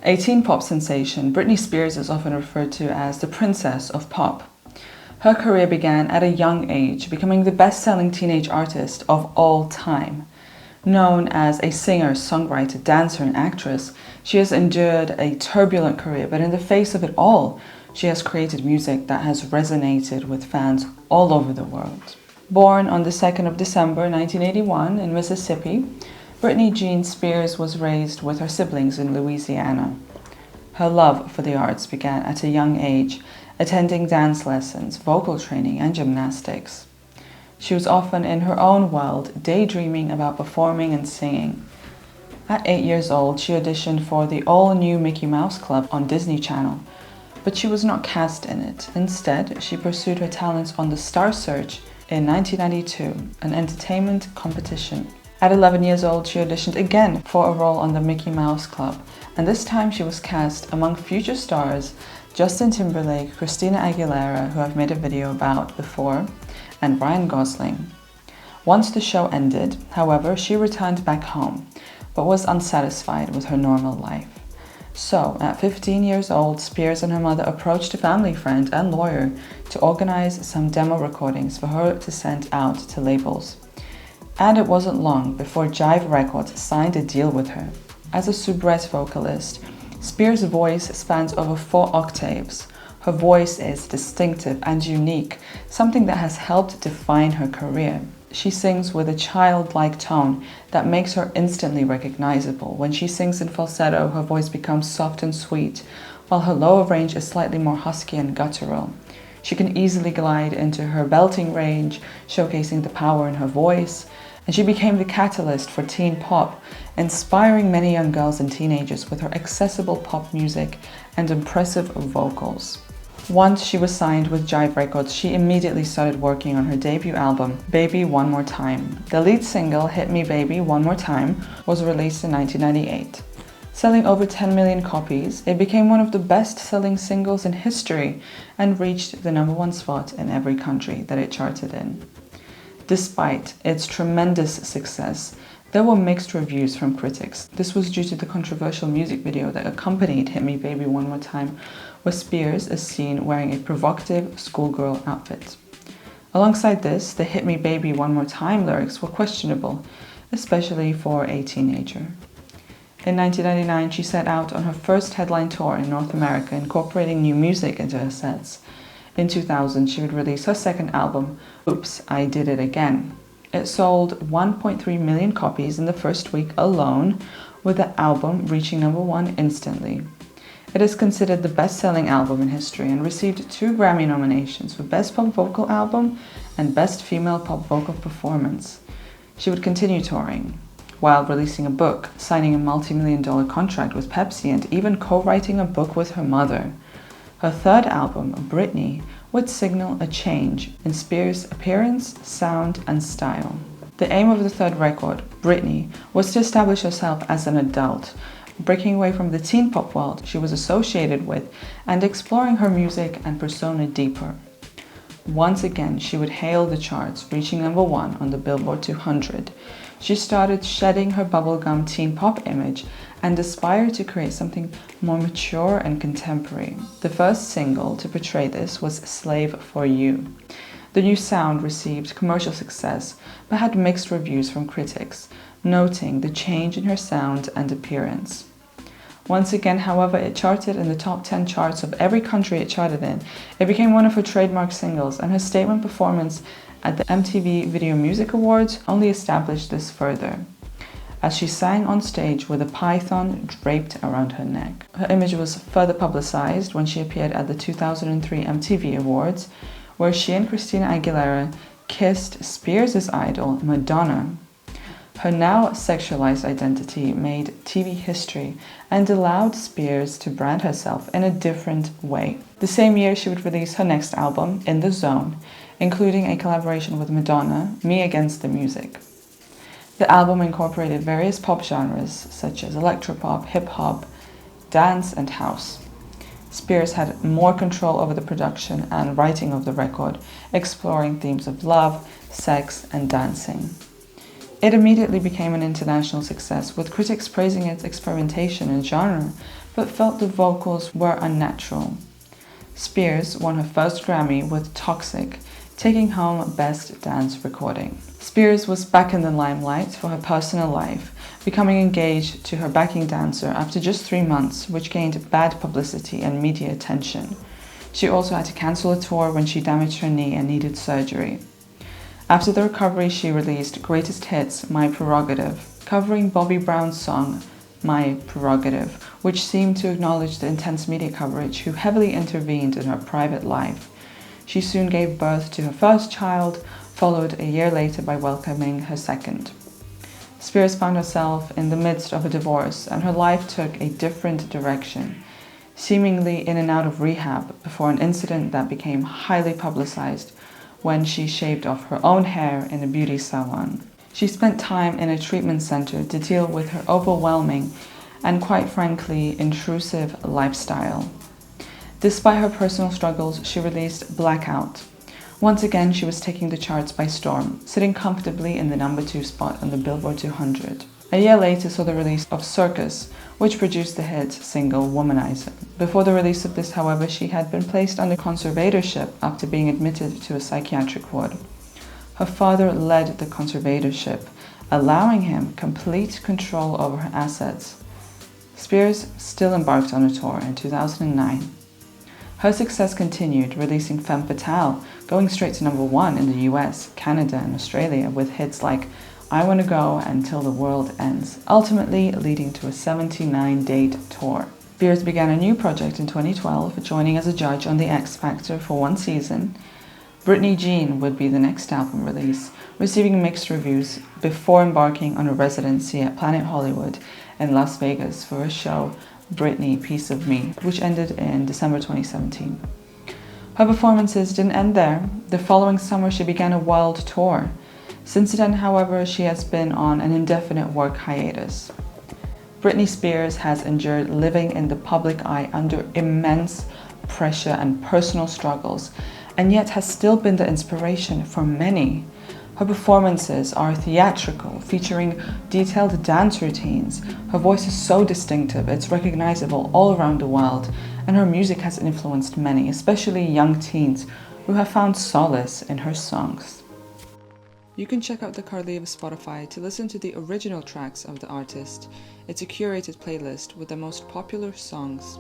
A teen pop sensation, Britney Spears is often referred to as the princess of pop. Her career began at a young age, becoming the best-selling teenage artist of all time. Known as a singer, songwriter, dancer, and actress, she has endured a turbulent career, but in the face of it all, she has created music that has resonated with fans all over the world. Born on the 2nd of December 1981 in Mississippi, Britney Jean Spears was raised with her siblings in Louisiana. Her love for the arts began at a young age, attending dance lessons, vocal training, and gymnastics. She was often in her own world, daydreaming about performing and singing. At 8 years old, she auditioned for the all-new Mickey Mouse Club on Disney Channel, but she was not cast in it. Instead, she pursued her talents on the Star Search in 1992, an entertainment competition. At 11 years old, she auditioned again for a role on the Mickey Mouse Club, and this time she was cast among future stars Justin Timberlake, Christina Aguilera, who I've made a video about before, and Ryan Gosling. Once the show ended, however, she returned back home, but was unsatisfied with her normal life. So, at 15 years old, Spears and her mother approached a family friend and lawyer to organize some demo recordings for her to send out to labels. And it wasn't long before Jive Records signed a deal with her. As a soubrette vocalist, Spears' voice spans over 4 octaves. Her voice is distinctive and unique, something that has helped define her career. She sings with a childlike tone that makes her instantly recognizable. When she sings in falsetto, her voice becomes soft and sweet, while her lower range is slightly more husky and guttural. She can easily glide into her belting range, showcasing the power in her voice, and she became the catalyst for teen pop, inspiring many young girls and teenagers with her accessible pop music and impressive vocals. Once she was signed with Jive Records, she immediately started working on her debut album, Baby One More Time. The lead single, Hit Me Baby One More Time, was released in 1998. Selling over 10 million copies, it became one of the best-selling singles in history and reached the #1 spot in every country that it charted in. Despite its tremendous success, there were mixed reviews from critics. This was due to the controversial music video that accompanied Hit Me Baby One More Time, where Spears is seen wearing a provocative schoolgirl outfit. Alongside this, the Hit Me Baby One More Time lyrics were questionable, especially for a teenager. In 1999, she set out on her first headline tour in North America, incorporating new music into her sets. In 2000, she would release her second album, Oops, I Did It Again. It sold 1.3 million copies in the first week alone, with the album reaching #1 instantly. It is considered the best-selling album in history and received 2 Grammy nominations for Best Pop Vocal Album and Best Female Pop Vocal Performance. She would continue touring, while releasing a book, signing a multi-million-dollar contract with Pepsi, and even co-writing a book with her mother. Her third album, Britney, would signal a change in Spears' appearance, sound, and style. The aim of the third record, Britney, was to establish herself as an adult, breaking away from the teen pop world she was associated with and exploring her music and persona deeper. Once again, she would hail the charts, reaching #1 on the Billboard 200. She started shedding her bubblegum teen pop image and aspired to create something more mature and contemporary. The first single to portray this was Slave for You. The new sound received commercial success, but had mixed reviews from critics, noting the change in her sound and appearance. Once again, however, it charted in the top 10 charts of every country it charted in. It became one of her trademark singles, and her statement performance at the MTV Video Music Awards only established this further, as she sang on stage with a python draped around her neck. Her image was further publicized when she appeared at the 2003 MTV Awards, where she and Christina Aguilera kissed Spears' idol, Madonna. Her now sexualized identity made TV history and allowed Spears to brand herself in a different way. The same year, she would release her next album, In the Zone, including a collaboration with Madonna, Me Against the Music. The album incorporated various pop genres such as electropop, hip-hop, dance, and house. Spears had more control over the production and writing of the record, exploring themes of love, sex, and dancing. It immediately became an international success, with critics praising its experimentation in genre, but felt the vocals were unnatural. Spears won her first Grammy with Toxic, taking home Best Dance Recording. Spears was back in the limelight for her personal life, becoming engaged to her backing dancer after just 3 months, which gained bad publicity and media attention. She also had to cancel a tour when she damaged her knee and needed surgery. After the recovery, she released Greatest Hits, My Prerogative, covering Bobby Brown's song, My Prerogative, which seemed to acknowledge the intense media coverage who heavily intervened in her private life. She soon gave birth to her first child, followed a year later by welcoming her second. Spears found herself in the midst of a divorce, and her life took a different direction, seemingly in and out of rehab before an incident that became highly publicized when she shaved off her own hair in a beauty salon. She spent time in a treatment center to deal with her overwhelming and, quite frankly, intrusive lifestyle. Despite her personal struggles, she released Blackout. Once again, she was taking the charts by storm, sitting comfortably in the number 2 spot on the Billboard 200. A year later saw the release of Circus, which produced the hit single Womanizer. Before the release of this, however, she had been placed under conservatorship after being admitted to a psychiatric ward. Her father led the conservatorship, allowing him complete control over her assets. Spears still embarked on a tour in 2009. Her success continued, releasing Femme Fatale, going straight to number 1 in the US, Canada, and Australia with hits like I Wanna Go and Till the World Ends, ultimately leading to a 79-date tour. Spears began a new project in 2012, joining as a judge on The X Factor for 1 season. Britney Jean would be the next album release, receiving mixed reviews before embarking on a residency at Planet Hollywood in Las Vegas for a show, Britney, Piece of Me, which ended in December 2017. Her performances didn't end there. The following summer, she began a world tour. Since then, however, she has been on an indefinite work hiatus. Britney Spears has endured living in the public eye under immense pressure and personal struggles, and yet has still been the inspiration for many. Her performances are theatrical, featuring detailed dance routines. Her voice is so distinctive, it's recognizable all around the world, and her music has influenced many, especially young teens, who have found solace in her songs. You can check out the Carly Spotify to listen to the original tracks of the artist. It's a curated playlist with the most popular songs.